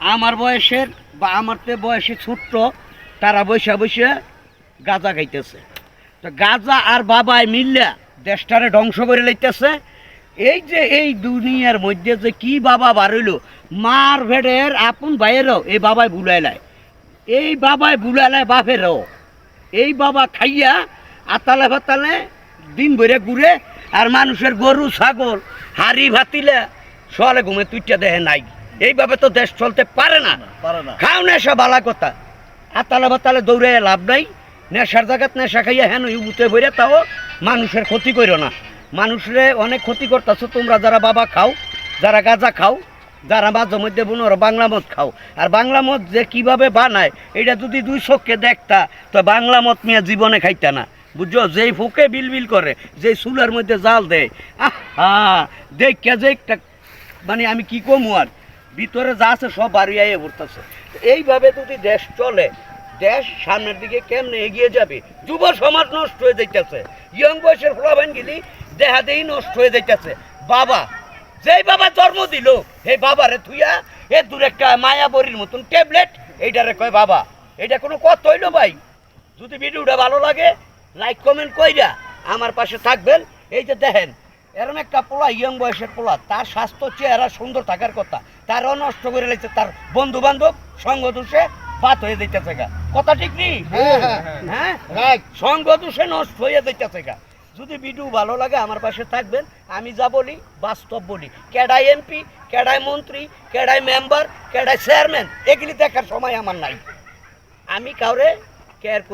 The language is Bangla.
আমার বয়সের বা আমার তো বয়সে ছোট্ট, তারা বৈশা বৈশা গাঁজা খাইতেছে। তো গাঁজা আর বাবায় মিললে দেশটারে ধ্বংস করে লইতেছে। এই যে এই দুনিয়ার মধ্যে যে কি বাবা বাড়ইল, মার ভেড়ের আপন ভাইয়েরও এই বাবায় বুলাইলায়, এই বাবায় বুলাইলায় বাপেরও। এই বাবা খাইয়া আতালে ফাতালে দিন ভরে ঘুরে, আর মানুষের গরু ছাগল হাড়ি ভাতিলে সলে ঘুমে তুইটা দেহে নাই। এইভাবে তো দেশ চলতে পারে না। খাও নেশা বালা কথা, আতালে বাতালে দৌড়ে লাভ নাই। নেশার জায়গাত নেশা খাইয়া হেন উঠে বইরে, তাও মানুষের ক্ষতি করো না। মানুষরে অনেক ক্ষতি করতেছো তোমরা যারা বাবা খাও, যারা গাঁজা খাও, যারা মাঝে মধ্যে বোনর বাংলা মদ খাও। আর বাংলা মদ যে কিভাবে বানায় এটা যদি দুই চোখকে দেখতা, তো বাংলা মদ নিয়ে জীবনে খাইতা না, বুঝছো? যেই ফুকে বিল বিল করে, যেই চুলার মধ্যে জাল দেয়, দেখে যে একটা মানে আমি কি কমু, আর ভিতরে যা আছে সব বাড়িয়ে পড়তেছে। এইভাবে যদি দেশ চলে, দেশ সামনের দিকে কেমনে এগিয়ে যাবে? যুব সমাজ নষ্ট হয়ে যাইতেছে, ইয়ং বয়সের ফলাবান গেলি দেহা দেহি নষ্ট হয়ে যাইতেছে। বাবা যেই বাবা জন্ম দিল, এই বাবারে থুইয়া এ দূর একটা মায়াবরীর মতন ট্যাবলেট এইটারে কয় বাবা। এটা কোনো কথা হইল ভাই? যদি ভিডিওটা ভালো লাগে লাইক কমেন্ট কইরা আমার পাশে থাকবেন। এই যে দেখেন এরকম একটা পোলা, ইয়ং বয়সের পোলা, তার স্বাস্থ্য চেহারা সুন্দর থাকার কথা, তারও নষ্ট করে লাগছে। তার বন্ধু বান্ধব সঙ্গ দোষে ফাত হয়ে যাইতেছে গা। কথা ঠিক নেই? হ্যাঁ, রাইট। সঙ্গ দোষে নষ্ট হয়ে যাইতেছে গা। যদি ভিডিও ভালো লাগে আমার পাশে থাকবেন। আমি যা বলি বাস্তব বলি। কেডাই এমপি, কেডাই মন্ত্রী, কেডাই মেম্বার, কেডাই চেয়ারম্যান, এগুলি দেখার সময় আমার নাই। আমি কাউরে কেয়ার করি।